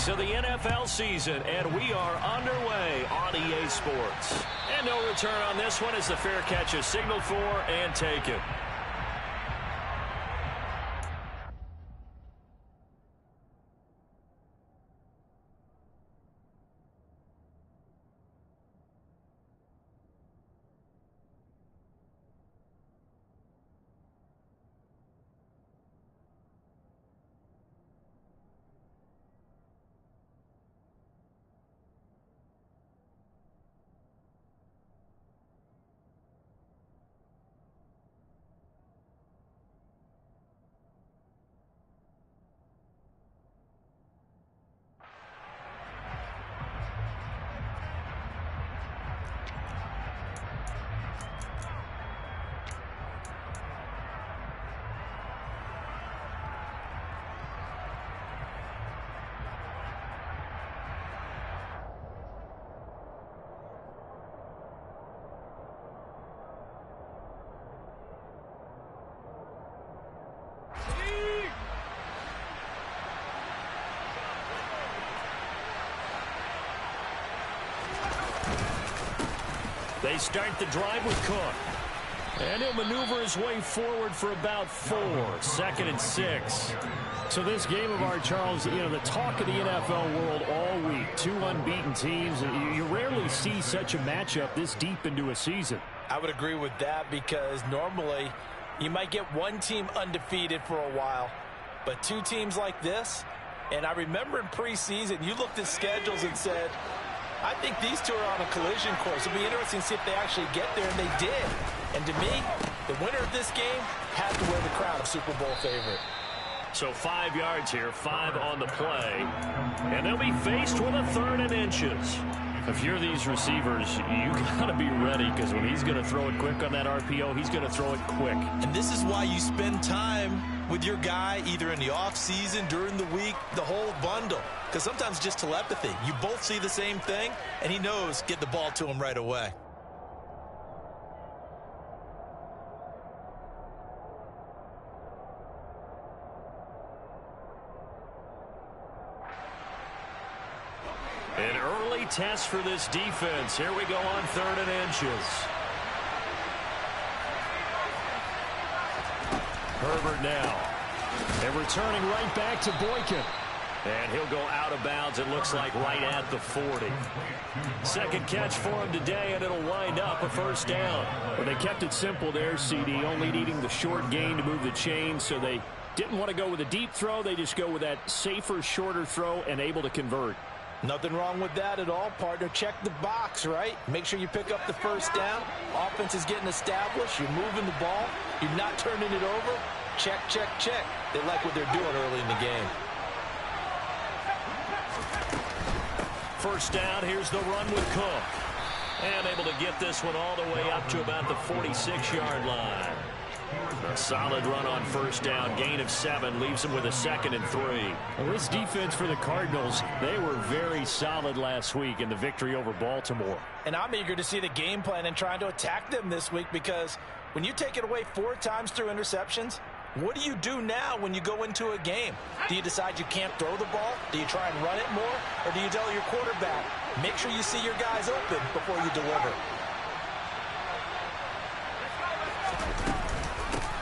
weeks of the NFL season, and we are underway on EA Sports. And no return on this one as the fair catch is signaled for and taken. They start the drive with Cook. And he'll maneuver his way forward for about 4. 2nd and 6. So this game of our, Charles, the talk of the NFL world all week. 2 unbeaten teams. You rarely see such a matchup this deep into a season. I would agree with that because normally you might get one team undefeated for a while. But 2 teams like this, and I remember in preseason, you looked at schedules and said, I think these 2 are on a collision course. It'll be interesting to see if they actually get there, and they did. And to me, the winner of this game has to wear the crown of Super Bowl favorite. So 5 yards here, 5 on the play. And they'll be faced with a 3rd and inches. If you're these receivers, you got to be ready because when he's going to throw it quick on that RPO, he's going to throw it quick. And this is why you spend time with your guy either in the offseason, during the week, the whole bundle. Because sometimes just telepathy. You both see the same thing, and he knows get the ball to him right away. An early test for this defense. Here we go on 3rd and inches. Herbert now. And returning right back to Boykin. And he'll go out of bounds, it looks like, right at the 40. 2nd catch for him today, and it'll wind up a 1st down. Well, they kept it simple there, CD, only needing the short gain to move the chain, so they didn't want to go with a deep throw. They just go with that safer, shorter throw and able to convert. Nothing wrong with that at all, partner. Check the box, right? Make sure you pick up the 1st down. Offense is getting established. You're moving the ball. You're not turning it over. Check, check, check. They like what they're doing early in the game. 1st down, here's the run with Cook. And able to get this one all the way up to about the 46-yard line. A solid run on 1st down. Gain of 7 leaves him with a 2nd and 3. Well, this defense for the Cardinals, they were very solid last week in the victory over Baltimore. And I'm eager to see the game plan and trying to attack them this week because when you take it away 4 times through interceptions, what do you do now when you go into a game? Do you decide you can't throw the ball? Do you try and run it more? Or do you tell your quarterback, make sure you see your guys open before you deliver?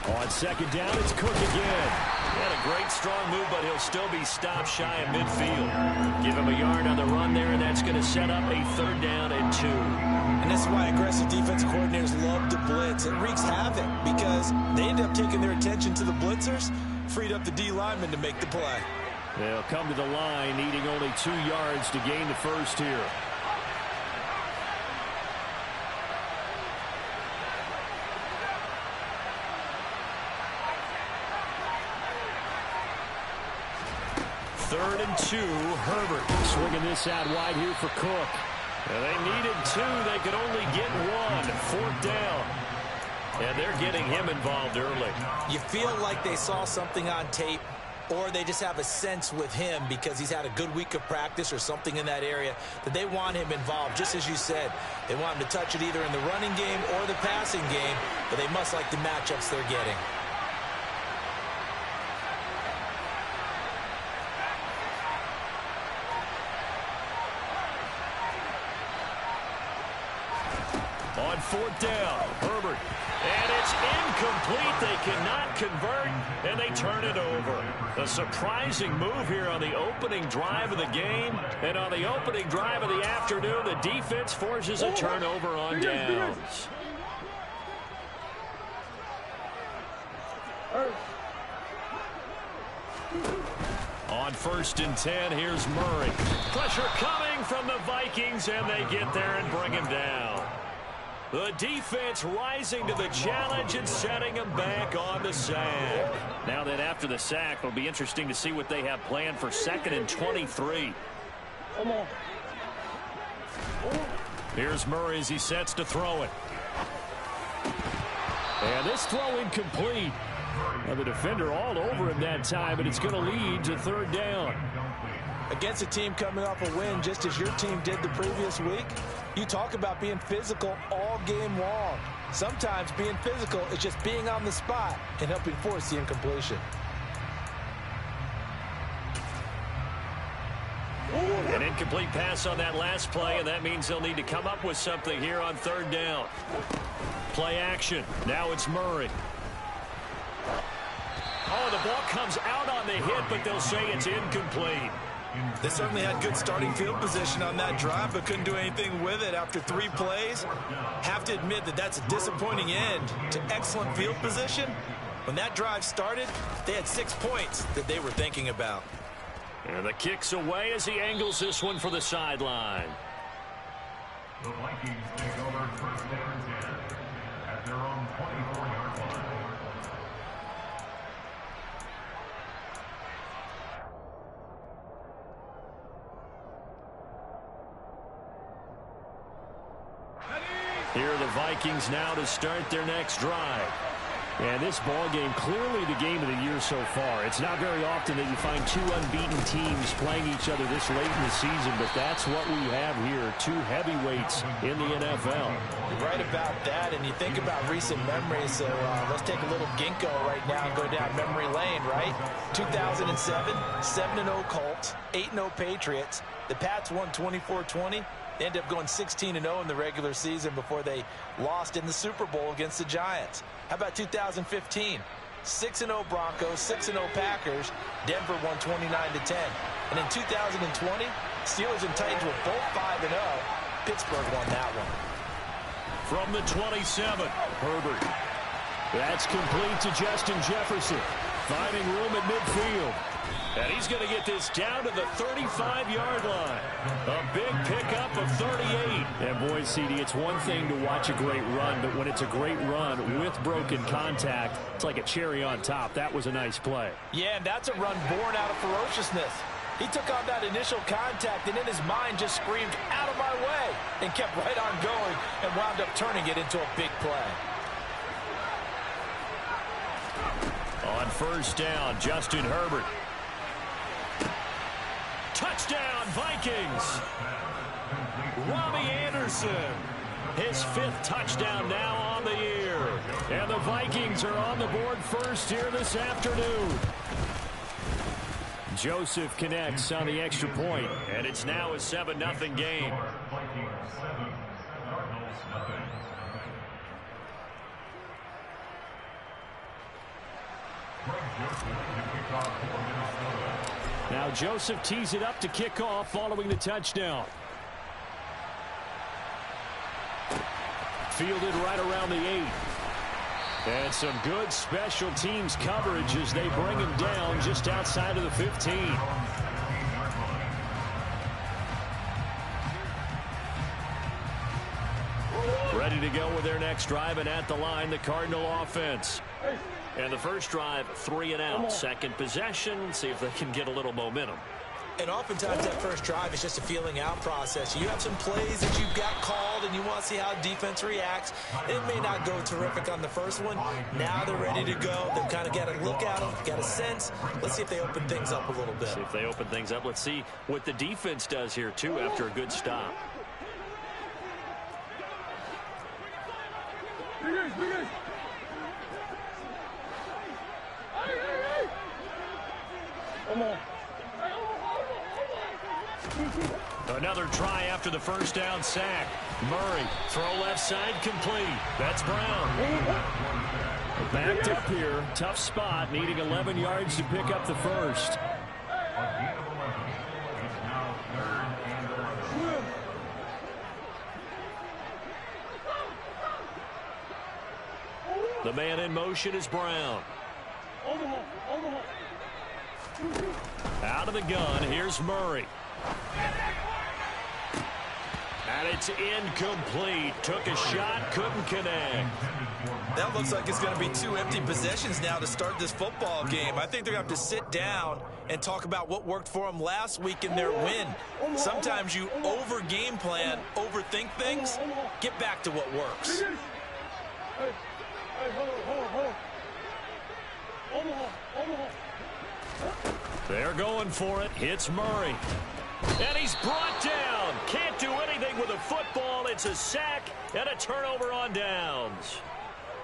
On 2nd down, it's Cook again. And a great strong move, but he'll still be stopped shy of midfield. Give him a yard on the run there, and that's going to set up a 3rd down and 2. And that's why aggressive defensive coordinators love to blitz. It wreaks havoc because they end up taking their attention to the blitzers, freed up the D lineman to make the play. They'll come to the line, needing only 2 yards to gain the 1st here. Third and 2, Herbert. Swinging this out wide here for Cook. And they needed 2. They could only get 1. 4th down. And they're getting him involved early. You feel like they saw something on tape, or they just have a sense with him because he's had a good week of practice or something in that area that they want him involved. Just as you said, they want him to touch it either in the running game or the passing game, but they must like the matchups they're getting. 4th down. Herbert. And it's incomplete. They cannot convert, and they turn it over. A surprising move here on the opening drive of the game. And on the opening drive of the afternoon, the defense forces a turnover on downs. On 1st and 10, here's Murray. Pressure coming from the Vikings, and they get there and bring him down. The defense rising to the challenge and setting him back on the sack. Now then, after the sack, it'll be interesting to see what they have planned for 2nd and 23. Come on. Here's Murray as he sets to throw it. And this throw incomplete. Now the defender all over him that time, but it's going to lead to 3rd down. Against a team coming off a win just as your team did the previous week, you talk about being physical all game long. Sometimes being physical is just being on the spot and helping force the incompletion. An incomplete pass on that last play, and that means they'll need to come up with something here on 3rd down. Play action. Now it's Murray. Oh, the ball comes out on the hit, but they'll say it's incomplete. They certainly had good starting field position on that drive, but couldn't do anything with it after 3 plays. Have to admit that that's a disappointing end to excellent field position. When that drive started, they had 6 points that they were thinking about. And the kick's away as he angles this one for the sideline. The Vikings take over 1st and 10 at their own 24-yard line. Here are the Vikings now to start their next drive. And this ball game, clearly the game of the year so far. It's not very often that you find 2 unbeaten teams playing each other this late in the season, but that's what we have here, 2 heavyweights in the NFL. You're right about that, and you think about recent memories, so let's take a little ginkgo right now and go down memory lane, right? 2007, 7-0 Colts, 8-0 Patriots. The Pats won 24-20. They ended up going 16-0 in the regular season before they lost in the Super Bowl against the Giants. How about 2015? 6-0 Broncos, 6-0 Packers. Denver won 29-10. And in 2020, Steelers and Titans were both 5-0. Pittsburgh won that one. From the 27, Herbert. That's complete to Justin Jefferson, finding room at midfield. And he's going to get this down to the 35-yard line. A big pickup of 38. And boy, CD, it's one thing to watch a great run, but when it's a great run with broken contact, it's like a cherry on top. That was a nice play. Yeah, and that's a run born out of ferociousness. He took on that initial contact and in his mind just screamed, "Out of my way," and kept right on going and wound up turning it into a big play. On 1st down, Justin Herbert. Touchdown, Vikings. Robbie Anderson. His 5th touchdown now on the year. And the Vikings are on the board first here this afternoon. Joseph connects on the extra point. And it's now a 7-0 game. Now Joseph tees it up to kick off following the touchdown. Fielded right around the 8. And some good special teams coverage as they bring him down just outside of the 15. Ready to go with their next drive, and at the line, the Cardinal offense. And the first drive, 3 and out. Second possession, see if they can get a little momentum. And oftentimes that first drive is just a feeling out process. You have some plays that you've got called and you want to see how defense reacts. It may not go terrific on the first one. Now they're ready to go. They've kind of got a look at them, got a sense. Let's see if they open things up a little bit. See if they open things up. Let's see what the defense does here, too, after a good stop. Another try after the first down sack. Murray, throw left side, complete. That's Brown. Backed up here. Tough spot, needing 11 yards to pick up the first. The man in motion is Brown. Out of the gun, here's Murray. And it's incomplete. Took a shot, couldn't connect. That looks like it's going to be 2 empty possessions now to start this football game. I think they're going to have to sit down and talk about what worked for them last week in their win. Sometimes you over-game plan, overthink things. Get back to what works. They're going for it. Hits Murray. And he's brought down. Can't do anything with a football. It's a sack and a turnover on downs.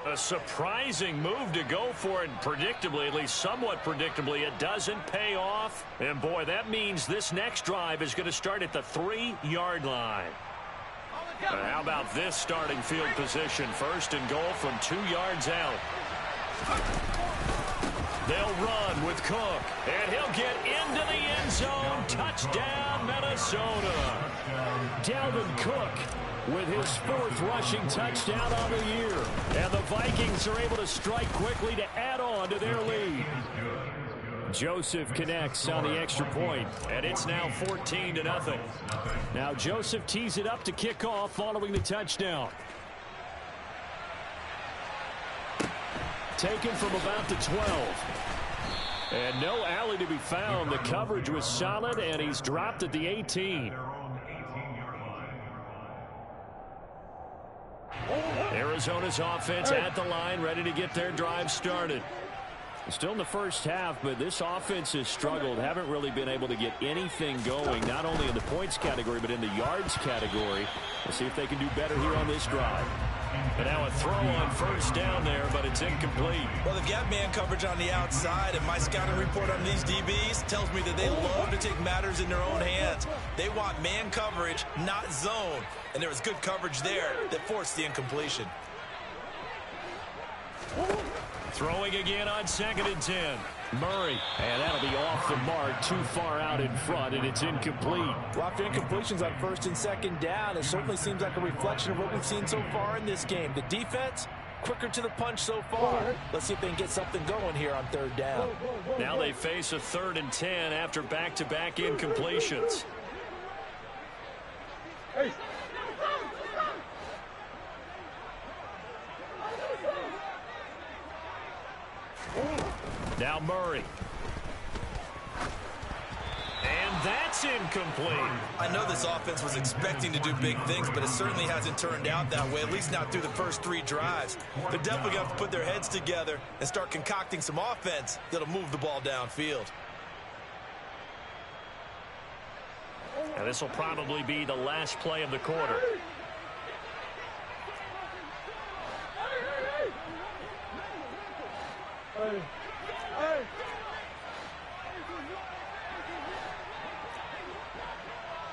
A surprising move to go for it. Predictably, at least somewhat predictably, it doesn't pay off. And boy, that means this next drive is going to start at the 3-yard line. How about this starting field position? First and goal from 2 yards out. They'll run with Cook, and he'll get into the end zone. Touchdown, Minnesota. Dalvin Cook with his 4th rushing touchdown on the year. And the Vikings are able to strike quickly to add on to their lead. Joseph connects on the extra point, and it's now 14-0. Now Joseph tees it up to kick off following the touchdown. Taken from about the 12. And no alley to be found. The coverage was solid, and he's dropped at the 18. Arizona's offense at the line, ready to get their drive started. Still in the first half, but this offense has struggled. Haven't really been able to get anything going, not only in the points category, but in the yards category. We'll see if they can do better here on this drive. And now a throw on first down there, but it's incomplete. Well, they've got man coverage on the outside, and my scouting report on these DBs tells me that they love to take matters in their own hands. They want man coverage, not zone. And there was good coverage there that forced the incompletion. Throwing again on 2nd and 10. Murray, and that'll be off the mark, too far out in front, and it's incomplete. Well, after incompletions on 1st and 2nd down, it certainly seems like a reflection of what we've seen so far in this game. The defense, quicker to the punch so far. Let's see if they can get something going here on 3rd down. Now they face a 3rd and 10 after back-to-back incompletions. Hey. Now Murray. And that's incomplete. I know this offense was expecting to do big things, but it certainly hasn't turned out that way, at least not through the first 3 drives. They're definitely going to have to put their heads together and start concocting some offense that'll move the ball downfield. And this will probably be the last play of the quarter.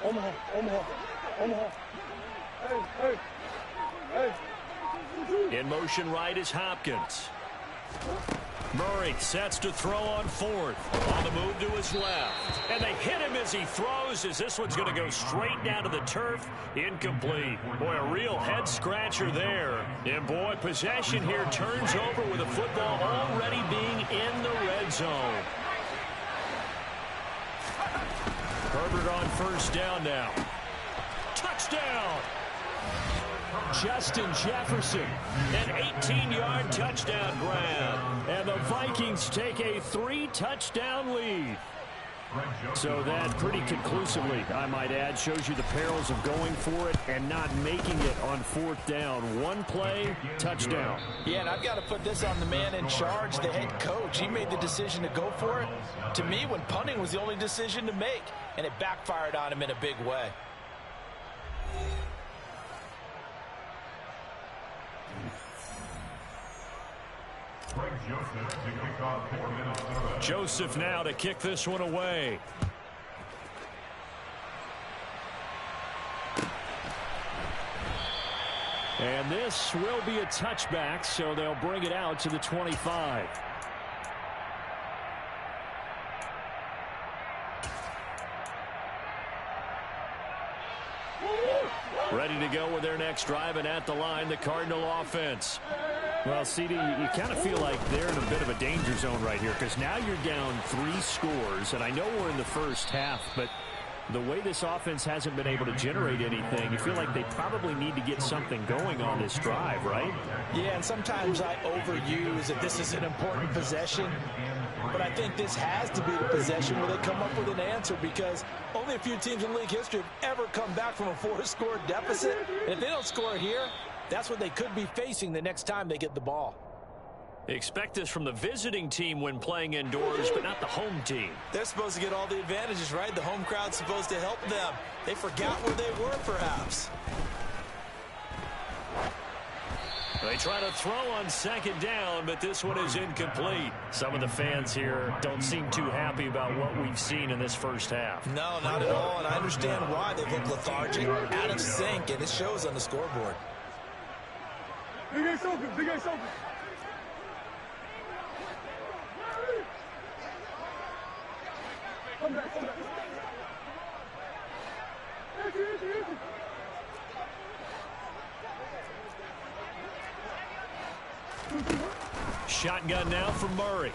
Omaha. In motion right is Hopkins. Murray sets to throw on 4th. On the move to his left. And they hit him as he throws, as this one's going to go straight down to the turf. Incomplete. Boy, a real head-scratcher there. And boy, possession here turns over with the football already being in the red zone. Herbert on 1st down now. Touchdown! Justin Jefferson. An 18-yard touchdown grab. And the Vikings take a 3-touchdown lead. So that pretty conclusively, I might add, shows you the perils of going for it and not making it on 4th down. One play, touchdown. Yeah, and I've got to put this on the man in charge, the head coach. He made the decision to go for it. To me, when punting was the only decision to make, and it backfired on him in a big way. Joseph now to kick this one away. And this will be a touchback, so they'll bring it out to the 25. Ready to go with their next drive, and at the line, the Cardinal offense. Well, CD, you kind of feel like they're in a bit of a danger zone right here because now you're down 3 scores, and I know we're in the first half, but the way this offense hasn't been able to generate anything, you feel like they probably need to get something going on this drive, right? Yeah, and sometimes I overuse that this is an important possession, but I think this has to be the possession where they come up with an answer because only a few teams in league history have ever come back from a 4-score deficit. And if they don't score here, that's what they could be facing the next time they get the ball. Expect this from the visiting team when playing indoors, but not the home team. They're supposed to get all the advantages, right? The home crowd's supposed to help them. They forgot where they were, perhaps. They try to throw on second down, but this one is incomplete. Some of the fans here don't seem too happy about what we've seen in this first half. No, not at all, and I understand why. They look lethargic, out of sync, and it shows on the scoreboard. Big Ace open, Big Ace open. Shotgun now from Murray.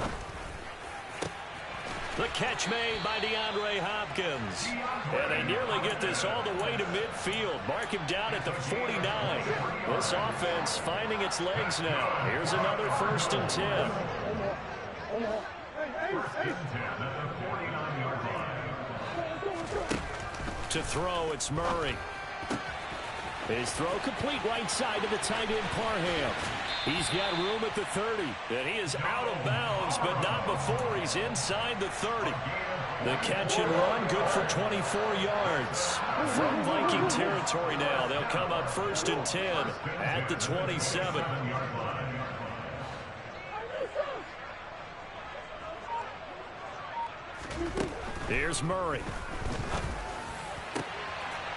The catch made by DeAndre Hopkins. And they nearly get this all the way to midfield. Mark him down at the 49. This offense finding its legs now. Here's another 1st and 10. To throw, it's Murray. His throw complete right side to the tight end Parham. He's got room at the 30. And he is out of bounds, but not before he's inside the 30. The catch and run, good for 24 yards. From Viking territory now, they'll come up 1st and 10 at the 27. Here's Murray.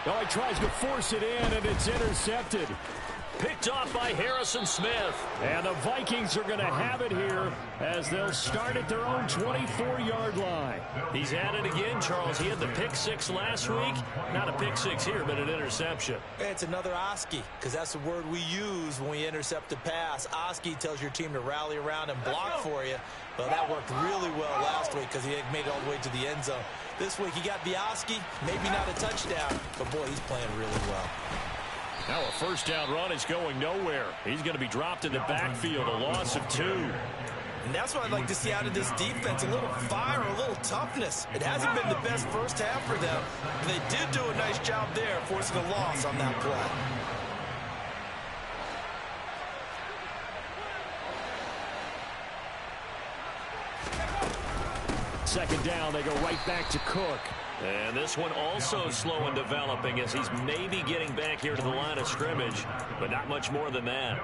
Oh, he tries to force it in, and it's intercepted. Picked off by Harrison Smith. And the Vikings are going to have it here as they'll start at their own 24-yard line. He's at it again, Charles. He had the pick 6 last week. Not a pick 6 here, but an interception. It's another Oski, because that's the word we use when we intercept a pass. Oski tells your team to rally around and block for you. Well, that worked really well last week because he had made it all the way to the end zone. This week he got the Oski, maybe not a touchdown, but boy, he's playing really well. Now a 1st down run is going nowhere. He's going to be dropped in the backfield, a loss of 2. And that's what I'd like to see out of this defense, a little fire, a little toughness. It hasn't been the best first half for them. But they did do a nice job there, forcing a loss on that play. Second down, they go right back to Cook. And this one also slow in developing as he's maybe getting back here to the line of scrimmage, but not much more than that.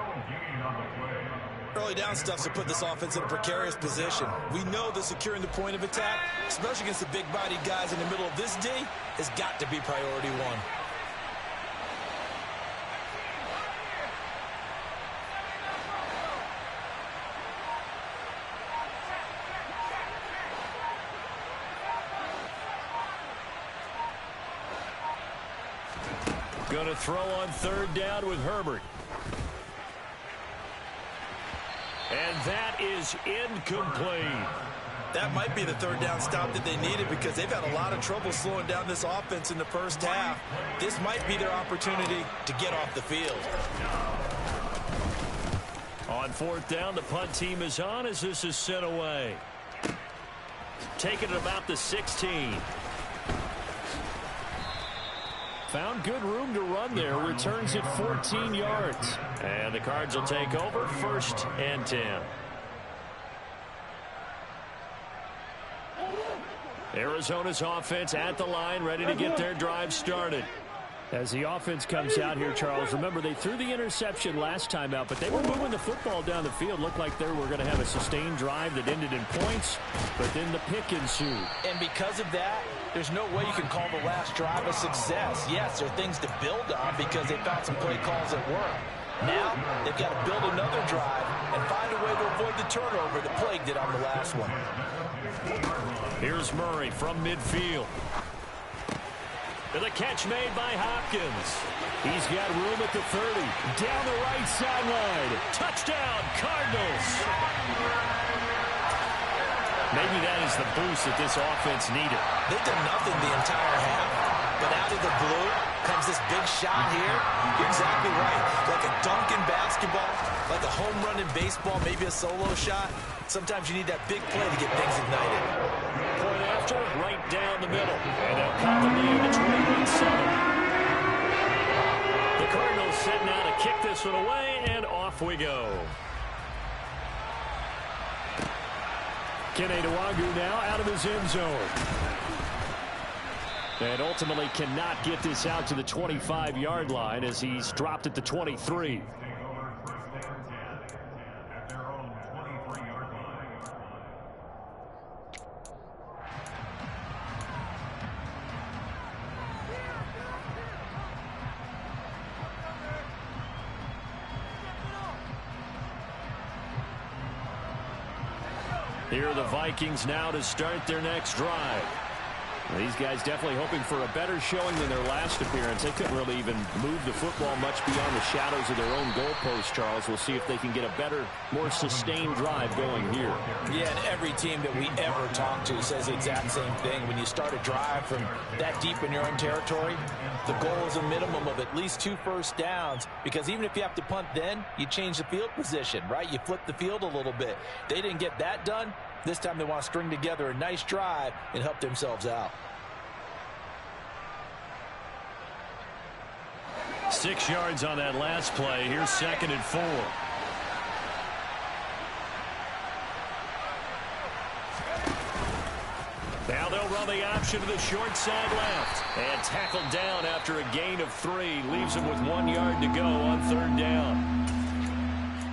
Early down stuff to put this offense in a precarious position. We know that securing the point of attack, especially against the big-bodied guys in the middle of this D, has got to be priority 1. Going to throw on 3rd down with Herbert. And that is incomplete. That might be the 3rd down stop that they needed because they've had a lot of trouble slowing down this offense in the first half. This might be their opportunity to get off the field. On 4th down, the punt team is on as this is sent away. Taking it about the 16. Found good room to run there. Returns it 14 yards. And the Cards will take over 1st and 10. Arizona's offense at the line, ready to get their drive started. As the offense comes out here, Charles, remember they threw the interception last time out, but they were moving the football down the field. Looked like they were going to have a sustained drive that ended in points, but then the pick ensued. And because of that, there's no way you can call the last drive a success. Yes, there are things to build on because they found some play calls that work. Now they've got to build another drive and find a way to avoid the turnover the Plague did on the last one. Here's Murray from midfield. The catch made by Hopkins. He's got room at the 30. Down the right sideline. Touchdown, Cardinals. Maybe that is the boost that this offense needed. They did nothing the entire half, but out of the blue comes this big shot here. You're exactly right. Like a dunk in basketball, like a home run in baseball, maybe a solo shot. Sometimes you need that big play to get things ignited. Point after, right down the middle. And they'll cut the lead to 21-7. The Cardinals set now to kick this one away, and off we go. Kene Nwangwu now out of his end zone. And ultimately cannot get this out to the 25-yard line as he's dropped at the 23. Here are the Vikings now to start their next drive. These guys definitely hoping for a better showing than their last appearance. They couldn't really even move the football much beyond the shadows of their own goalpost, Charles. We'll see if they can get a better, more sustained drive going here. Yeah, and every team that we ever talk to says the exact same thing. When you start a drive from that deep in your own territory, the goal is a minimum of at least 2 first downs, because even if you have to punt then, you change the field position, right? You flip the field a little bit. They didn't get that done. This time they want to string together a nice drive and help themselves out. 6 yards on that last play. Here's 2nd and 4. Now they'll run the option to the short side left. And tackled down after a gain of 3. Leaves him with 1 yard to go on 3rd down.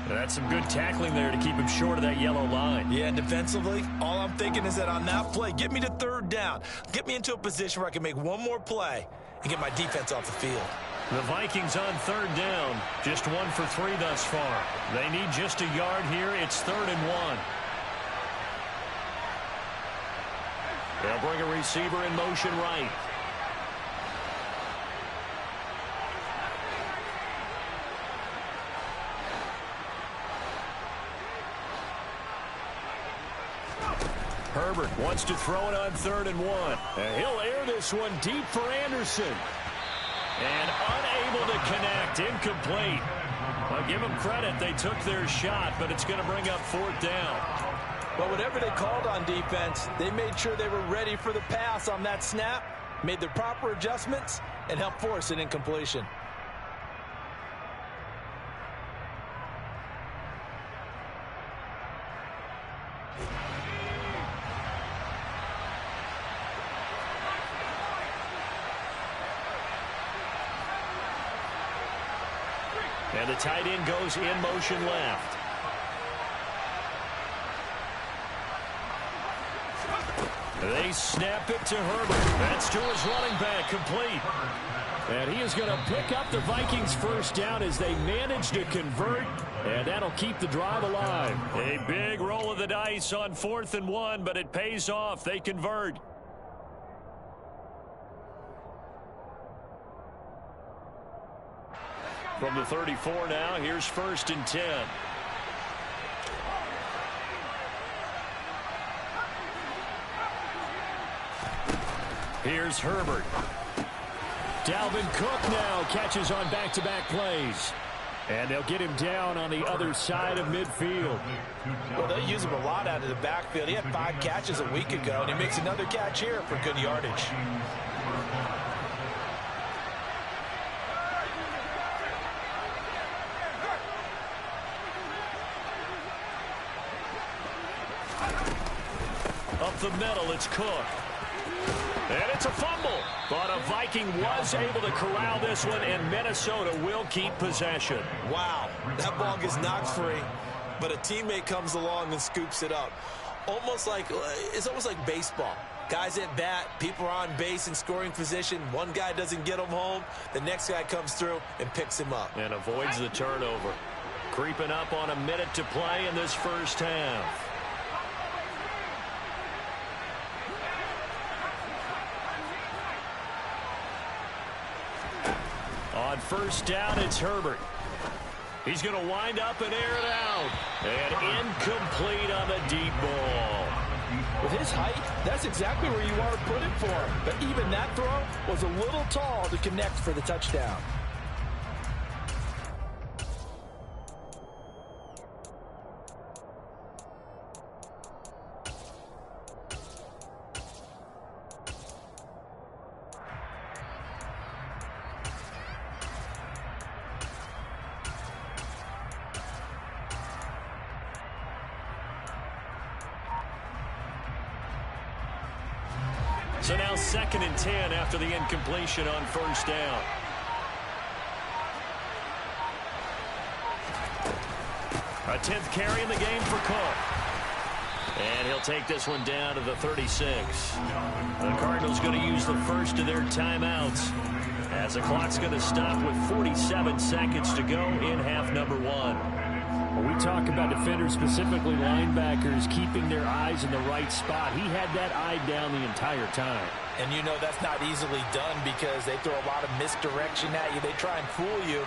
That's some good tackling there to keep him short of that yellow line. Yeah, defensively, all I'm thinking is that on that play, get me to 3rd down. Get me into a position where I can make one more play and get my defense off the field. The Vikings on 3rd down. Just 1 for 3 thus far. They need just a yard here. It's 3rd and 1. They'll bring a receiver in motion right. Herbert wants to throw it on 3rd and 1. And he'll air this one deep for Anderson. And unable to connect. Incomplete. I'll give them credit. They took their shot, but it's going to bring up 4th down. Well, whatever they called on defense, they made sure they were ready for the pass on that snap, made the proper adjustments, and helped force an incompletion. And the tight end goes in motion left. They snap it to Herbert. That's to his running back, complete. And he is going to pick up the Vikings' first down as they manage to convert, and that'll keep the drive alive. A big roll of the dice on 4th and 1, but it pays off. They convert. From the 34 now, here's 1st and 10. Here's Herbert. Dalvin Cook now catches on back-to-back plays. And they'll get him down on the other side of midfield. Well, they use him a lot out of the backfield. He had 5 catches a week ago, and he makes another catch here for good yardage. Up the middle, it's Cook. And it's a fumble. But a Viking was able to corral this one, and Minnesota will keep possession. Wow, that ball gets knocked free, but a teammate comes along and scoops it up. almost like baseball. Guys at bat, people are on base in scoring position. One guy doesn't get him home. The next guy comes through and picks him up. And avoids the turnover. Creeping up on a minute to play in this first half. On first down, it's Herbert. He's going to wind up and air it out. And incomplete on the deep ball. With his height, that's exactly where you want to put it for him. But even that throw was a little tall to connect for the touchdown. So now 2nd and 10 after the incompletion on first down. A 10th carry in the game for Cook. And he'll take this one down to the 36. The Cardinals going to use the first of their timeouts as the clock's going to stop with 47 seconds to go in half number 1. When we talk about defenders, specifically linebackers, keeping their eyes in the right spot, he had that eye down the entire time. And you know that's not easily done because they throw a lot of misdirection at you. They try and fool you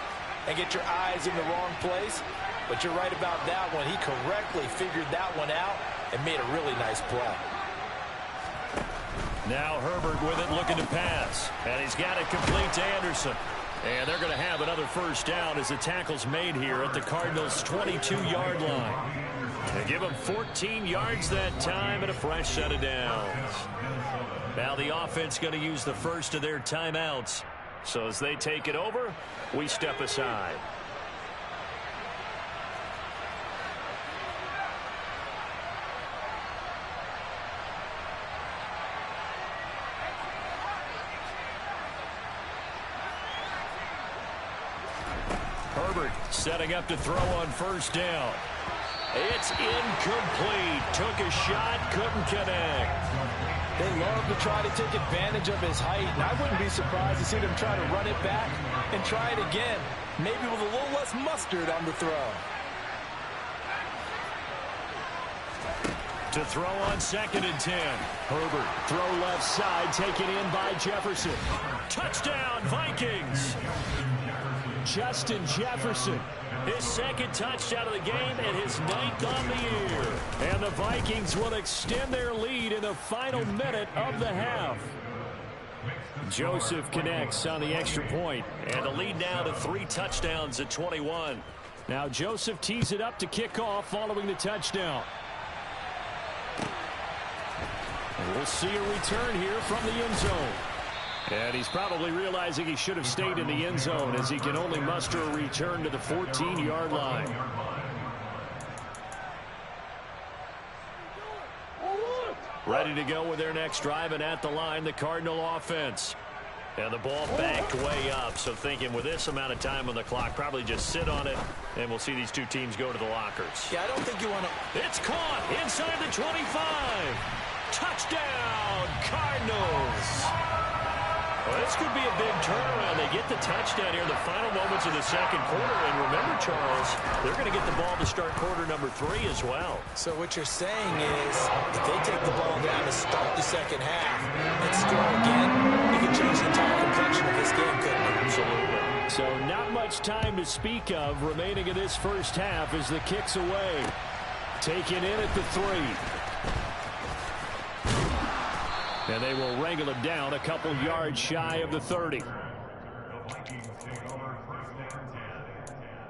and get your eyes in the wrong place. But you're right about that one. He correctly figured that one out and made a really nice play. Now Herbert with it, looking to pass. And he's got it complete to Anderson. And they're going to have another first down as the tackle's made here at the Cardinals' 22-yard line. They give them 14 yards that time and a fresh set of downs. Now the offense going to use the first of their timeouts. So as they take it over, we step aside. Herbert setting up to throw on first down. It's incomplete. Took a shot, couldn't connect. They love to try to take advantage of his height, and I wouldn't be surprised to see them try to run it back and try it again, maybe with a little less mustard on the throw. To throw on 2nd and 10. Herbert, throw left side, taken in by Jefferson. Touchdown, Vikings. Justin Jefferson. His 2nd touchdown of the game and his 9th on the year. And the Vikings will extend their lead in the final minute of the half. Joseph connects on the extra point. And the lead now to 3 touchdowns at 21. Now Joseph tees it up to kick off following the touchdown. And we'll see a return here from the end zone. And he's probably realizing he should have stayed in the end zone as he can only muster a return to the 14-yard line. Ready to go with their next drive, and at the line, the Cardinal offense. And the ball backed way up, so thinking with this amount of time on the clock, probably just sit on it, and we'll see these two teams go to the lockers. Yeah, I don't think you want to... It's caught inside the 25. Touchdown, Cardinals. Well, this could be a big turnaround. They get the touchdown here in the final moments of the second quarter. And remember, Charles, they're going to get the ball to start quarter number 3 as well. So what you're saying is if they take the ball down to start the second half and score again, it can change the entire complexion of this game, couldn't it? Absolutely. So not much time to speak of remaining in this first half as the kick's away. Taken in at the 3. And they will wrangle it down a couple yards shy of the 30. The Vikings take over 1st down 10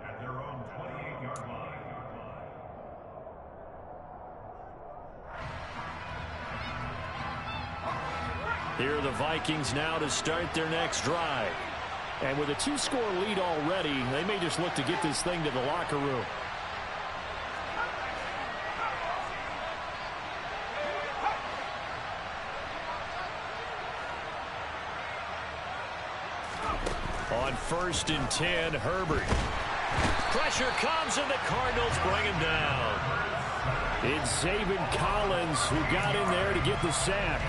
at their own 28-yard line. Here are the Vikings now to start their next drive. And with a 2-score lead already, they may just look to get this thing to the locker room. On 1st and 10, Herbert. Pressure comes, and the Cardinals bring him down. It's Zaven Collins who got in there to get the sack.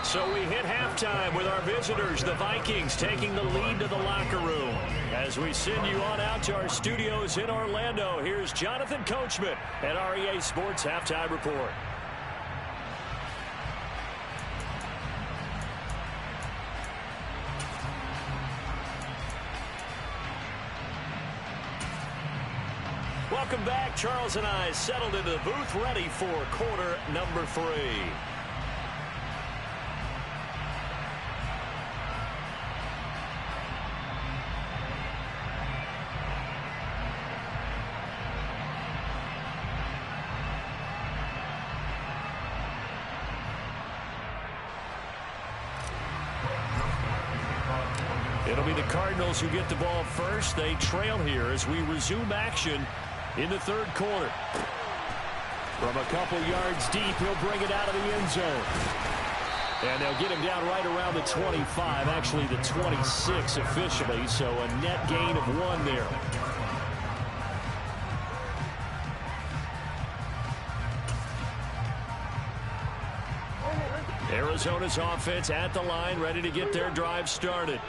So we hit halftime with our visitors, the Vikings, taking the lead to the locker room. As we send you on out to our studios in Orlando, here's Jonathan Coachman at REA Sports Halftime Report. Welcome back. Charles and I settled into the booth, ready for quarter number 3. It'll be the Cardinals who get the ball first. They trail here as we resume action in the third quarter. From a couple yards deep, he'll bring it out of the end zone. And they'll get him down right around the 25, actually the 26 officially, so a net gain of 1 there. Arizona's offense at the line, ready to get their drive started.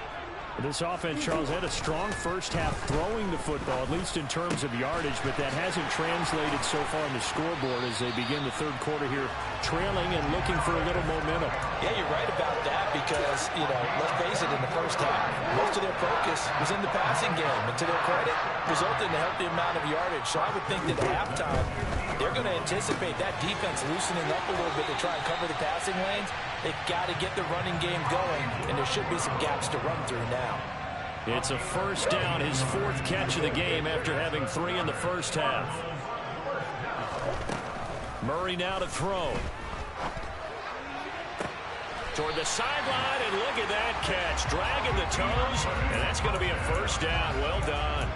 This offense, Charles, had a strong first half throwing the football, at least in terms of yardage, but that hasn't translated so far on the scoreboard as they begin the third quarter here, trailing and looking for a little momentum. Yeah, you're right about that because, let's face it, in the first half, most of their focus was in the passing game, and to their credit, resulted in a healthy amount of yardage. So I would think that at halftime, they're going to anticipate that defense loosening up a little bit to try and cover the passing lanes. They've got to get the running game going, and there should be some gaps to run through now. It's a first down, his 4th catch of the game after having 3 in the first half. Murray now to throw. Toward the sideline, and look at that catch. Dragging the toes, and that's going to be a first down. Well done.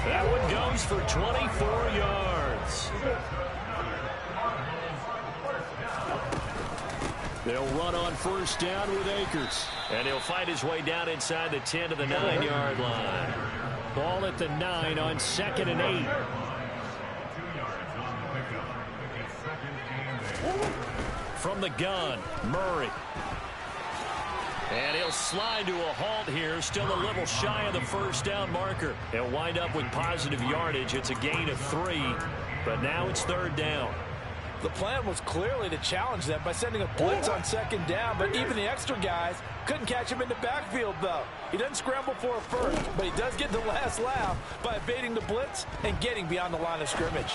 That one goes for 24 yards. They'll run on first down with Akers. And he'll fight his way down inside the 10 to the 9-yard line. Ball at the 9 on 2nd and 8. From the gun, Murray. And he'll slide to a halt here, still a little shy of the first down marker. He'll wind up with positive yardage. It's a gain of 3, but now it's 3rd down. The plan was clearly to challenge them by sending a blitz on 2nd down, but even the extra guys couldn't catch him in the backfield, though. He doesn't scramble for a first, but he does get the last laugh by evading the blitz and getting beyond the line of scrimmage.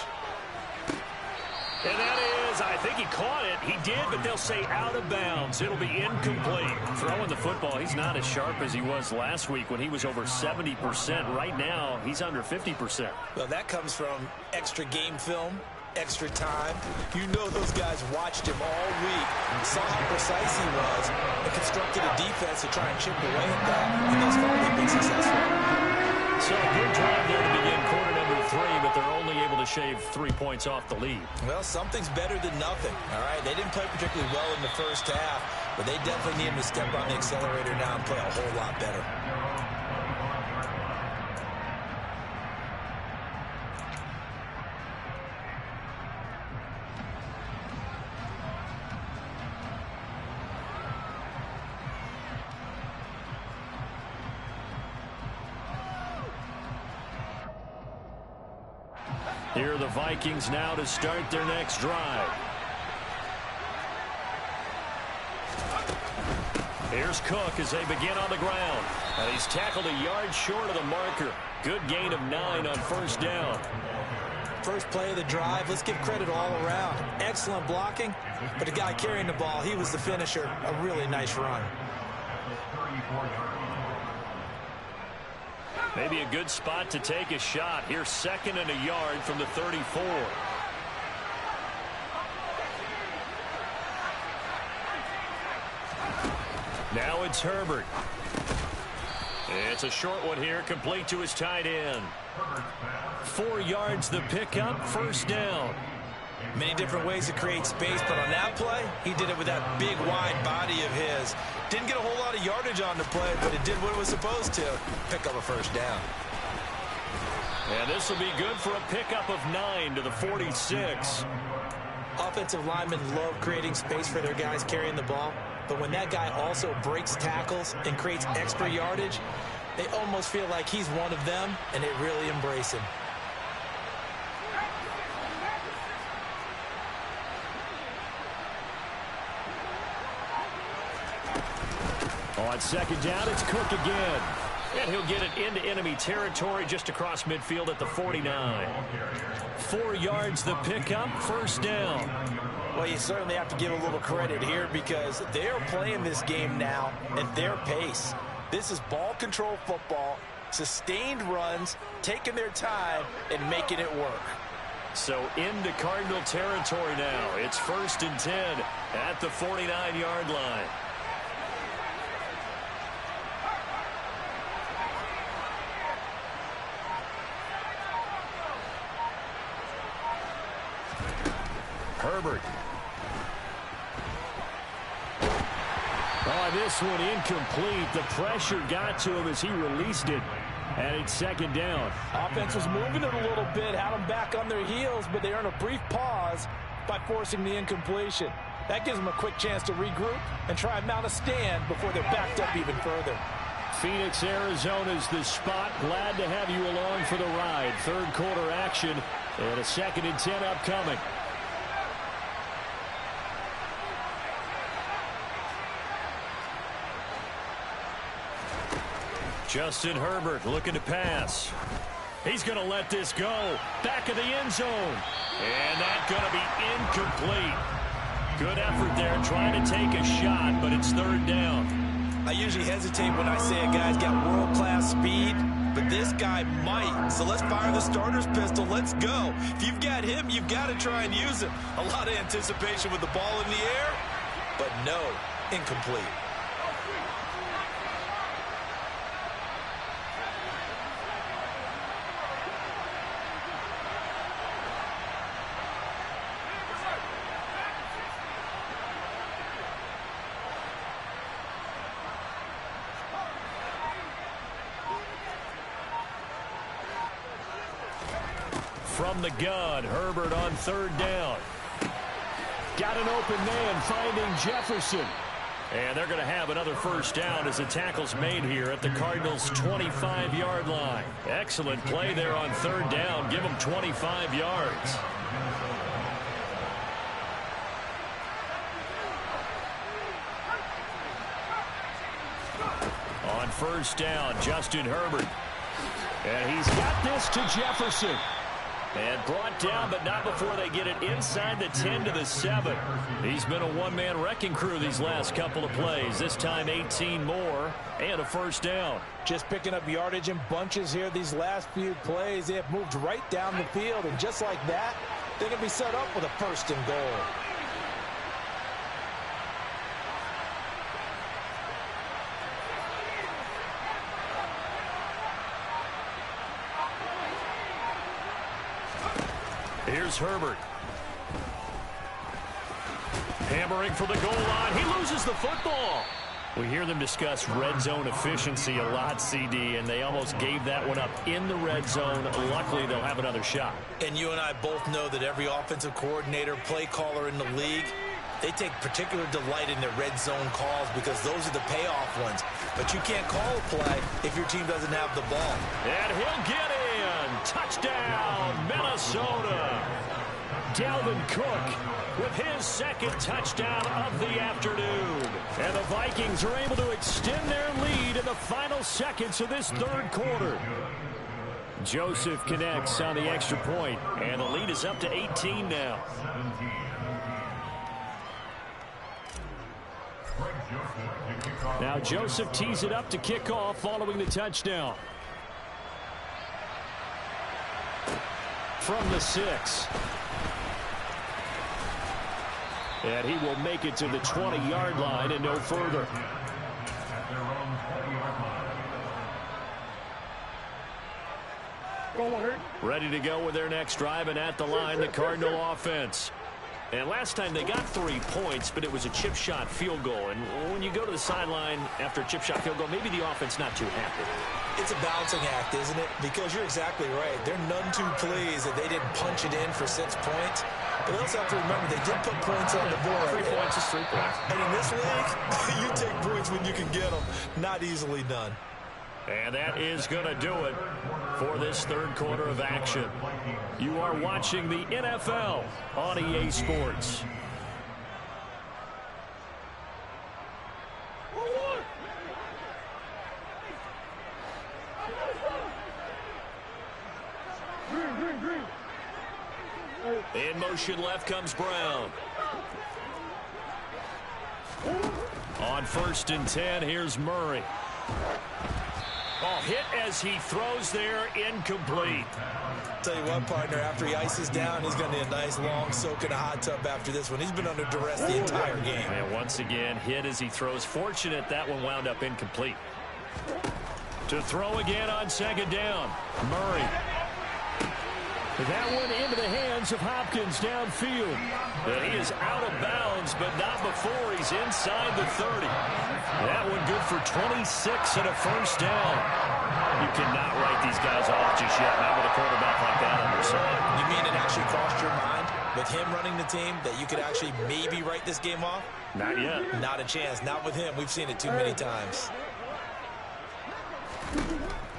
And that is, I think he caught it. He did, but they'll say out of bounds. It'll be incomplete. Throwing the football, he's not as sharp as he was last week when he was over 70%. Right now, he's under 50%. Well, that comes from extra game film, extra time. You know those guys watched him all week, saw how precise he was, and constructed a defense to try and chip away at that. And thus far, they've been successful. So a good drive there to begin quarter number 3, but they're only able to shave 3 points off the lead. Well, something's better than nothing, all right? They didn't play particularly well in the first half, but they definitely need him to step on the accelerator now and play a whole lot better. Here are the Vikings now to start their next drive. Here's Cook as they begin on the ground. And he's tackled a yard short of the marker. Good gain of 9 on first down. First play of the drive, let's give credit all around. Excellent blocking, but the guy carrying the ball, he was the finisher. A really nice run. Maybe a good spot to take a shot. Here's 2nd and a yard from the 34. Now it's Herbert. It's a short one here, complete to his tight end. 4 yards the pickup, first down. Many different ways to create space, but on that play, he did it with that big, wide body of his. Didn't get a whole lot of yardage on the play, but it did what it was supposed to. Pick up a first down. And this will be good for a pickup of 9 to the 46. Offensive linemen love creating space for their guys carrying the ball, but when that guy also breaks tackles and creates extra yardage, they almost feel like he's one of them, and they really embrace him. On second down, it's Cook again. And he'll get it into enemy territory just across midfield at the 49. 4 yards the pickup, first down. Well, you certainly have to give a little credit here because they're playing this game now at their pace. This is ball control football, sustained runs, taking their time, and making it work. So into Cardinal territory now. It's 1st and 10 at the 49-yard line. Herbert. Oh, this one incomplete. The pressure got to him as he released it. And it's second down. Offense was moving it a little bit, had them back on their heels, but they earned a brief pause by forcing the incompletion. That gives them a quick chance to regroup and try and mount a stand before they're backed up even further. Phoenix, Arizona's the spot. Glad to have you along for the ride. Third quarter action and a 2nd and 10 upcoming. Justin Herbert looking to pass. He's going to let this go. Back of the end zone. And that's going to be incomplete. Good effort there trying to take a shot, but it's 3rd down. I usually hesitate when I say a guy's got world-class speed, but this guy might. So let's fire the starter's pistol. Let's go. If you've got him, you've got to try and use him. A lot of anticipation with the ball in the air, but no, incomplete. From the gun, Herbert on 3rd down. Got an open man finding Jefferson. And they're going to have another first down as the tackle's made here at the Cardinals' 25-yard line. Excellent play there on 3rd down. Give them 25 yards. On 1st down, Justin Herbert. And he's got this to Jefferson. And brought down, but not before they get it inside the 10 to the 7. He's been a one-man wrecking crew these last couple of plays. This time 18 more and a first down. Just picking up yardage in bunches here these last few plays. They have moved right down the field, and just like that, they can be set up with a 1st and goal. Here's Herbert. Hammering for the goal line. He loses the football. We hear them discuss red zone efficiency a lot, CD, and they almost gave that one up in the red zone. Luckily, they'll have another shot. And you and I both know that every offensive coordinator, play caller in the league, they take particular delight in their red zone calls because those are the payoff ones. But you can't call a play if your team doesn't have the ball. And he'll get in. Touchdown, Minnesota. Dalvin Cook with his 2nd touchdown of the afternoon. And the Vikings are able to extend their lead in the final seconds of this 3rd quarter. Joseph connects on the extra point, and the lead is up to 18 now. Now Joseph tees it up to kick off following the touchdown. From the 6. And he will make it to the 20-yard line and no further. Ready to go with their next drive, and at the line, the Cardinal offense. And last time they got 3 points, but it was a chip shot field goal. And when you go to the sideline after a chip shot field goal, maybe the offense not too happy. It's a balancing act, isn't it? Because you're exactly right. They're none too pleased that they didn't punch it in for 6 points. But they also have to remember they did put points on the board. 3 points is 3 points. And in this league, you take points when you can get them. Not easily done. And that is going to do it for this third quarter of action. You are watching the NFL on EA Sports. In motion left comes Brown. On 1st and 10, here's Murray. Oh, hit as he throws there, incomplete. Tell you what, partner, after he ices down, he's going to need a nice long soak in a hot tub after this one. He's been under duress the entire game. And once again, hit as he throws. Fortunate that one wound up incomplete. To throw again on 2nd down, Murray. That one into the hands of Hopkins downfield. And he is out of bounds, but not before he's inside the 30. That one good for 26 and a 1st down. You cannot write these guys off just yet, not with a quarterback like that on your side. You mean it actually crossed your mind with him running the team that you could actually maybe write this game off? Not yet. Not a chance. Not with him. We've seen it too many times.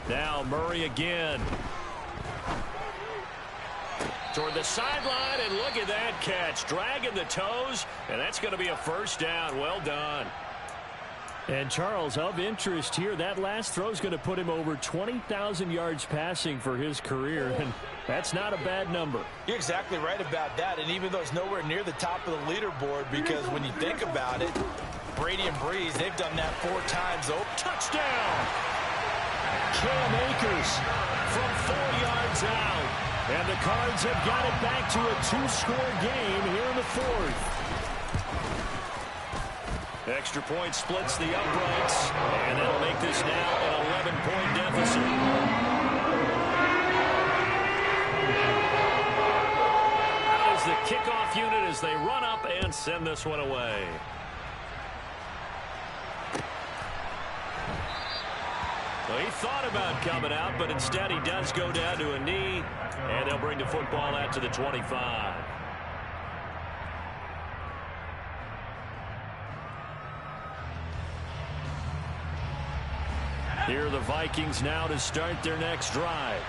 Now Murray again. Toward the sideline, and look at that catch. Dragging the toes, and that's going to be a 1st down. Well done. And Charles, of interest here, that last throw is going to put him over 20,000 yards passing for his career, and that's not a bad number. You're exactly right about that, and even though it's nowhere near the top of the leaderboard, because when you think about it, Brady and Breeze, they've done that 4 times. Oh, touchdown! Cam Akers from 4 yards out. And the Cards have got it back to a 2-score game here in the 4th. Extra point splits the uprights, and that'll make this now an 11-point deficit. Out is the kickoff unit as they run up and send this one away. Well, he thought about coming out, but instead he does go down to a knee, and they'll bring the football out to the 25. Here are the Vikings now to start their next drive.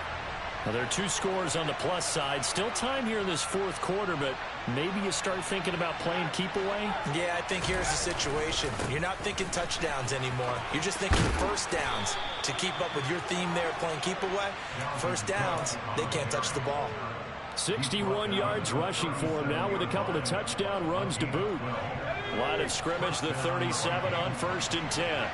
Well, there are 2 scores on the plus side. Still time here in this 4th quarter, but maybe you start thinking about playing keep away? Yeah, I think here's the situation. You're not thinking touchdowns anymore. You're just thinking 1st downs. To keep up with your theme there, playing keep away, 1st downs, they can't touch the ball. 61 yards rushing for him now with a couple of touchdown runs to boot. Line of scrimmage, the 37 on 1st and 10.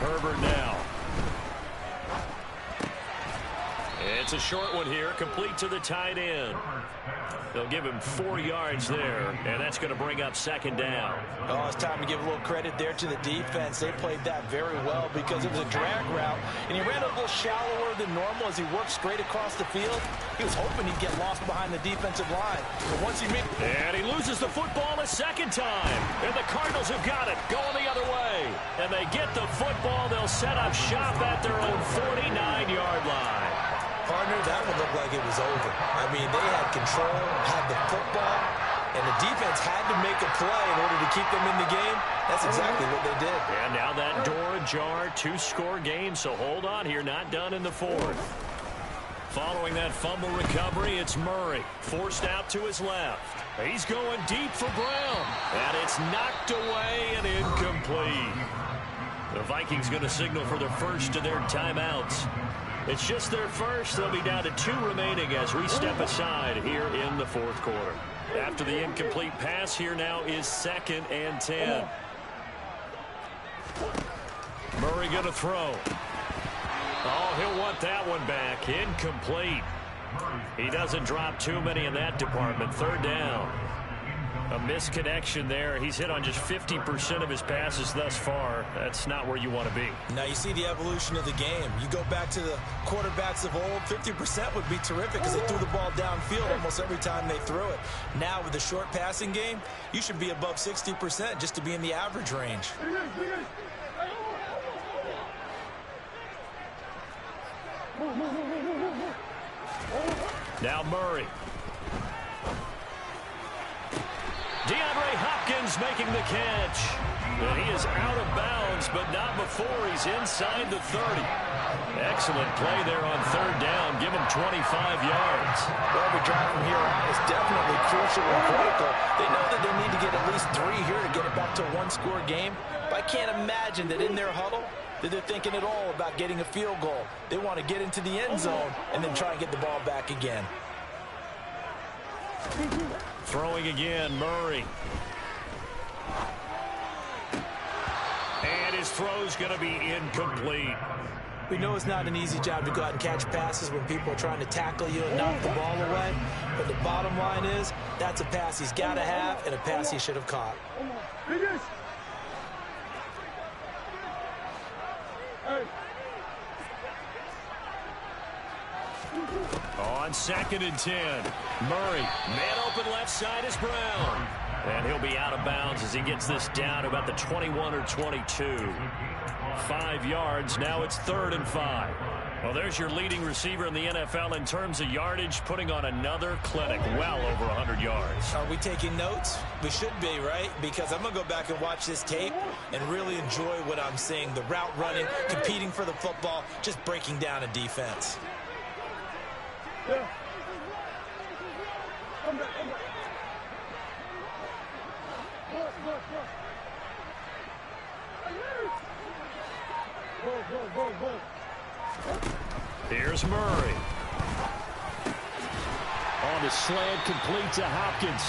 Herbert now. It's a short one here, complete to the tight end. They'll give him 4 yards there, and that's going to bring up 2nd down. Oh, it's time to give a little credit there to the defense. They played that very well because it was a drag route, and he ran a little shallower than normal as he worked straight across the field. He was hoping he'd get lost behind the defensive line. But once he made... And he loses the football a 2nd time. And the Cardinals have got it, going the other way. And they get the football. They'll set up shop at their own 49-yard line. Partner, that one looked like it was over. I mean, they had control, had the football, and the defense had to make a play in order to keep them in the game. That's exactly what they did. And now that door ajar, 2-score game, so hold on here, not done in the 4th. Following that fumble recovery, it's Murray, forced out to his left. He's going deep for Brown, and it's knocked away and incomplete. The Vikings going to signal for the first of their timeouts. It's just their first. They'll be down to 2 remaining as we step aside here in the 4th quarter. After the incomplete pass, here now is 2nd and 10. Murray going to throw. Oh, he'll want that one back. Incomplete. He doesn't drop too many in that department. 3rd down. A misconnection there. He's hit on just 50% of his passes thus far. That's not where you want to be. Now you see the evolution of the game. You go back to the quarterbacks of old, 50% would be terrific because they threw the ball downfield almost every time they threw it. Now with the short passing game, you should be above 60% just to be in the average range. Now Murray. DeAndre Hopkins making the catch. And he is out of bounds, but not before he's inside the 30. Excellent play there on third down. Give him 25 yards. Well, the drive from here on is definitely crucial and critical. They know that they need to get at least 3 here to get it back to a one-score game. But I can't imagine that in their huddle that they're thinking at all about getting a field goal. They want to get into the end zone and then try and get the ball back again. Throwing again, Murray. And his throw's going to be incomplete. We know it's not an easy job to go out and catch passes when people are trying to tackle you and knock the ball away. But the bottom line is, that's a pass he's got to have and a pass he should have caught. On 2nd and 10, Murray. Man open left side is Brown. And he'll be out of bounds as he gets this down about the 21 or 22. 5 yards. Now it's 3rd and 5. Well, there's your leading receiver in the NFL in terms of yardage, putting on another clinic, well over 100 yards. Are we taking notes? We should be, right? Because I'm going to go back and watch this tape and really enjoy what I'm seeing. The route running, competing for the football, just breaking down a defense. Yeah. Come back, come back. Here's Murray. On the slant, complete to Hopkins.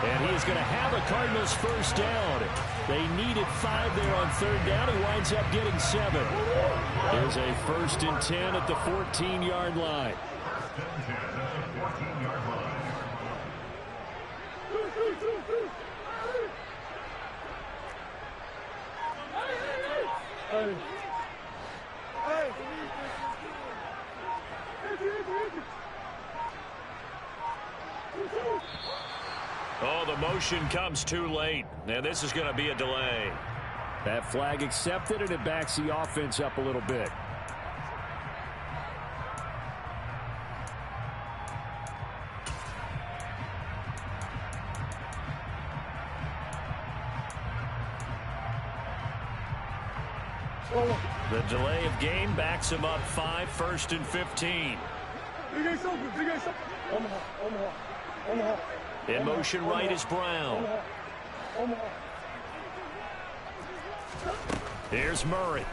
And he is going to have a Cardinals first down. They needed 5 there on 3rd down. He winds up getting 7. There's a 1st and 10 at the 14-yard line. Oh, the motion comes too late. And this is going to be a delay. That flag accepted, and it backs the offense up a little bit. The delay of game backs him up 5, 1st and 15. In motion right is Brown. Here's Murray.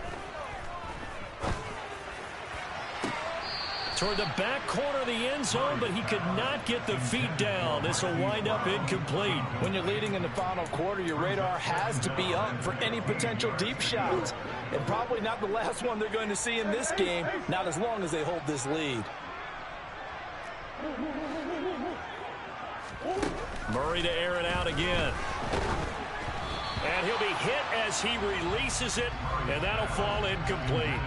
Toward the back corner of the end zone, but he could not get the feet down. This will wind up incomplete. When you're leading in the final quarter, your radar has to be up for any potential deep shots. And probably not the last one they're going to see in this game, not as long as they hold this lead. Murray to air it out again. And he'll be hit as he releases it, and that'll fall incomplete.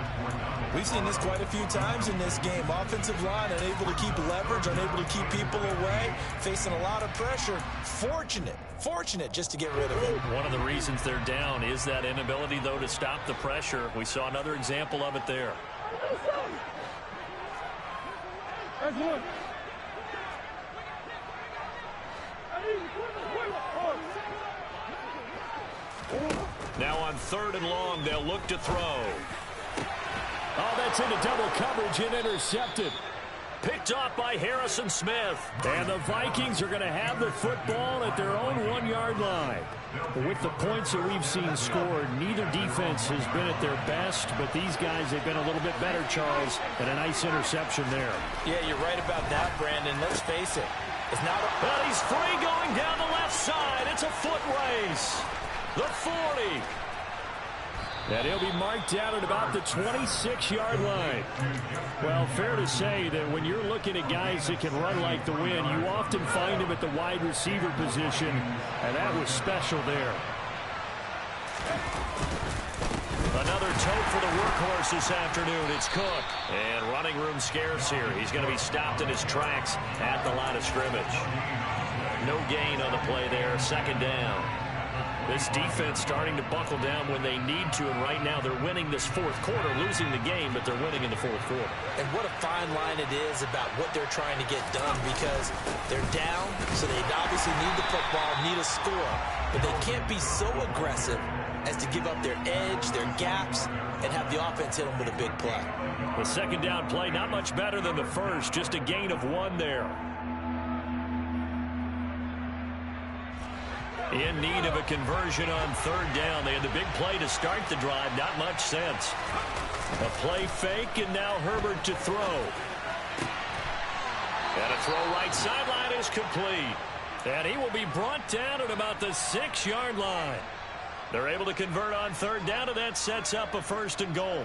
We've seen this quite a few times in this game. Offensive line unable to keep leverage, unable to keep people away, facing a lot of pressure. Fortunate just to get rid of it. One of the reasons they're down is that inability, though, to stop the pressure. We saw another example of it there. Now on 3rd and long, they'll look to throw. Oh, that's into double coverage and intercepted. Picked off by Harrison Smith. And the Vikings are going to have the football at their own 1-yard line. With the points that we've seen scored, neither defense has been at their best, but these guys have been a little bit better, Charles, and a nice interception there. Yeah, you're right about that, Brandon. Let's face it. It's not a... But he's free going down the left side. It's a foot race. The 40. And he'll be marked down at about the 26-yard line. Well, fair to say that when you're looking at guys that can run like the wind, you often find them at the wide receiver position, and that was special there. Another tote for the workhorse this afternoon. It's Cook. And running room scarce here. He's going to be stopped in his tracks at the line of scrimmage. No gain on the play there. Second down. This defense starting to buckle down when they need to, and right now they're winning this fourth quarter, losing the game, but they're winning in the fourth quarter. And what a fine line it is about what they're trying to get done, because they're down, so they obviously need the football, need a score, but they can't be so aggressive as to give up their edge, their gaps, and have the offense hit them with a big play. The second down play, not much better than the first, just a gain of 1 there. In need of a conversion on third down. They had the big play to start the drive. Not much sense. A play fake, and now Herbert to throw. And a throw right sideline is complete. And he will be brought down at about the 6-yard line. They're able to convert on third down, and that sets up a first and goal.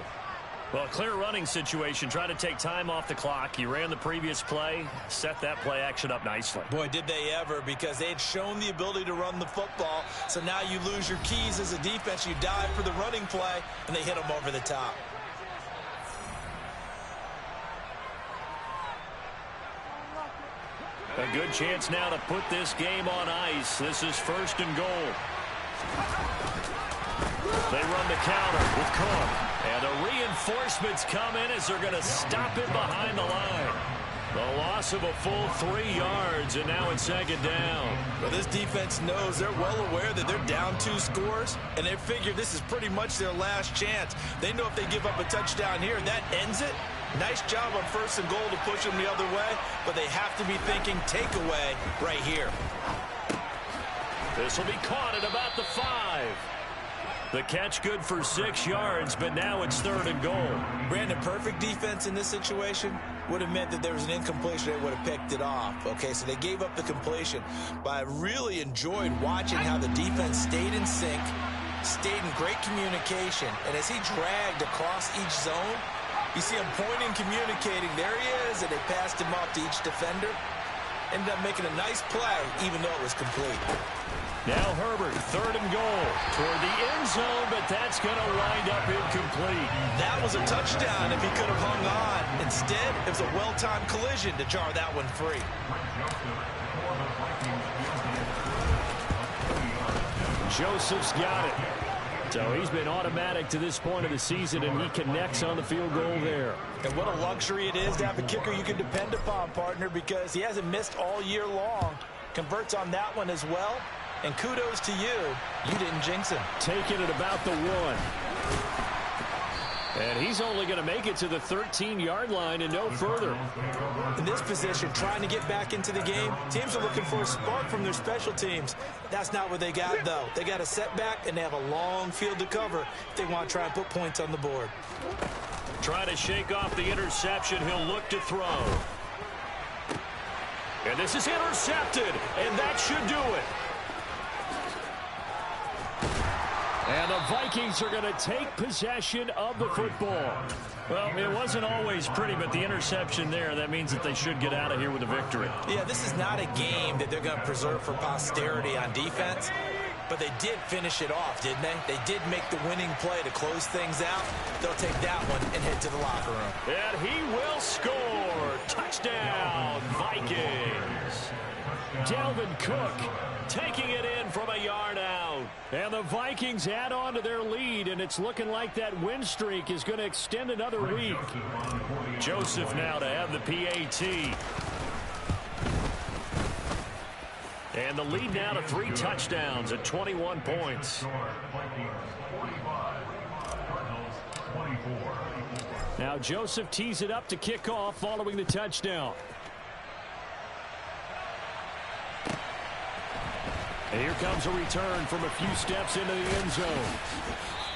Well, clear running situation. Try to take time off the clock. You ran the previous play, set that play action up nicely. Boy, did they ever, because they had shown the ability to run the football. So now you lose your keys as a defense. You dive for the running play, and they hit them over the top. A good chance now to put this game on ice. This is first and goal. They run the counter with Cook. And the reinforcements come in as they're going to stop it behind the line. The loss of a full 3 yards, and now it's second down. Well, this defense knows, they're well aware that they're down 2 scores, and they figure this is pretty much their last chance. They know if they give up a touchdown here, that ends it. Nice job on first and goal to push them the other way, but they have to be thinking takeaway right here. This will be caught at about the 5. The catch good for 6 yards, but now it's third and goal. Brandon, perfect defense in this situation would have meant that there was an incompletion. They would have picked it off. Okay, so they gave up the completion. But I really enjoyed watching how the defense stayed in sync, stayed in great communication. And as he dragged across each zone, you see him pointing, communicating. There he is, and they passed him off to each defender. Ended up making a nice play, even though it was complete. Now Herbert, third and goal toward the end zone, but that's going to wind up incomplete. That was a touchdown if he could have hung on. Instead, it was a well-timed collision to jar that one free. Joseph's got it. So he's been automatic to this point of the season, and he connects on the field goal there. And what a luxury it is to have a kicker you can depend upon, partner, because he hasn't missed all year long. Converts on that one as well. And kudos to you. You didn't jinx him. Take it at about the 1. And he's only going to make it to the 13-yard line and no further. In this position, trying to get back into the game, teams are looking for a spark from their special teams. That's not what they got, though. They got a setback, and they have a long field to cover if they want to try and put points on the board. Trying to shake off the interception. He'll look to throw. And this is intercepted, and that should do it. And the Vikings are going to take possession of the football. Well, it wasn't always pretty, but the interception there, that means that they should get out of here with a victory. Yeah, this is not a game that they're going to preserve for posterity on defense, but they did finish it off, didn't they? They did make the winning play to close things out. They'll take that one and head to the locker room. And he will score. Touchdown, Vikings. Dalvin Cook taking it in from a yard out. And the Vikings add on to their lead, and it's looking like that win streak is going to extend another week. Joseph now to have the PAT. And the lead now to 3 touchdowns at 21 points. Now Joseph tees it up to kick off following the touchdown. And here comes a return from a few steps into the end zone.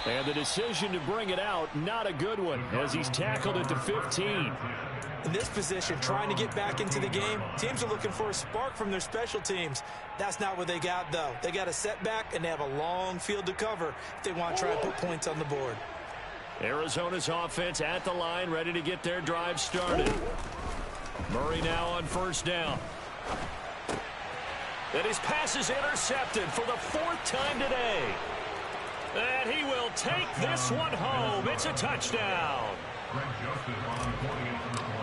And the decision to bring it out, not a good one, as he's tackled at the 15. In this position, trying to get back into the game, teams are looking for a spark from their special teams. That's not what they got, though. They got a setback, and they have a long field to cover if they want to try and put points on the board. Arizona's offense at the line, ready to get their drive started. Murray now on first down. And his pass is intercepted for the 4th time today. And he will take this one home. It's a touchdown.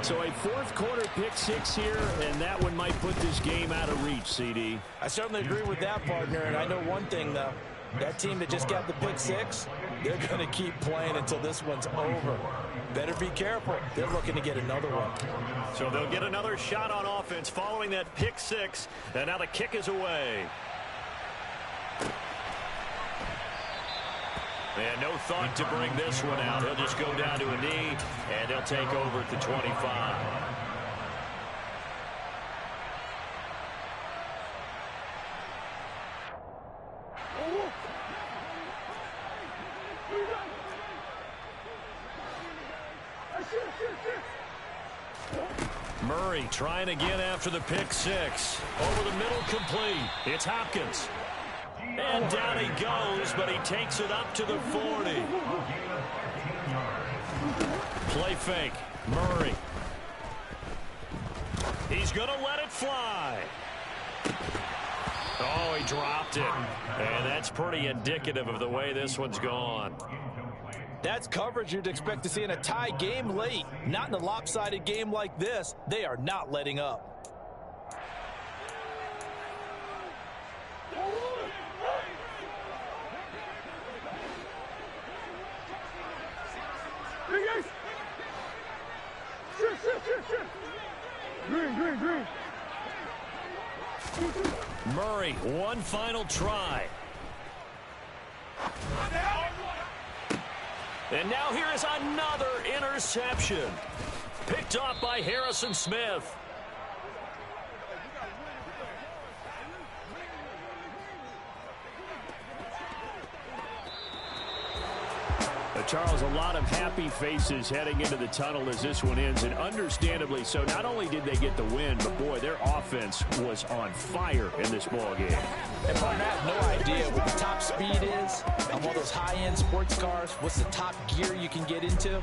So a 4th quarter pick 6 here, and that one might put this game out of reach, CD. I certainly agree with that, partner, and I know one thing, though. That team that just got the pick 6, they're going to keep playing until this one's over. Better be careful. They're looking to get another one. So they'll get another shot on offense following that pick 6, and now the kick is away. And no thought to bring this one out. He'll just go down to a knee, and they'll take over at the 25. Murray trying again after the pick 6. Over the middle, complete. It's Hopkins. And down he goes, but he takes it up to the 40. Play fake. Murray. He's going to let it fly. Oh, he dropped it. And that's pretty indicative of the way this one's gone. That's coverage you'd expect to see in a tie game late. Not in a lopsided game like this. They are not letting up. Green. Murray, one final try. And now here is another interception. Picked off by Harrison Smith. Charles, a lot of happy faces heading into the tunnel as this one ends, and understandably so. Not only did they get the win, but boy, their offense was on fire in this ball game. And partner, I have no idea what the top speed is of all those high-end sports cars. What's the top gear you can get into?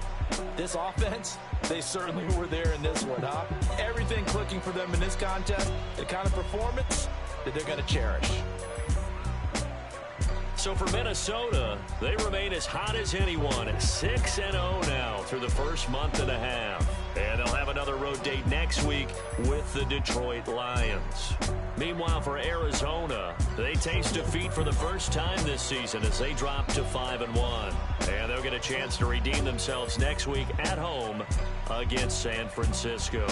This offense, they certainly were there in this one, huh? Everything clicking for them in this contest, the kind of performance that they're going to cherish. So for Minnesota, they remain as hot as anyone at 6-0 now through the first month and a half. And they'll have another road date next week with the Detroit Lions. Meanwhile, for Arizona, they taste defeat for the first time this season as they drop to 5-1. And they'll get a chance to redeem themselves next week at home against San Francisco.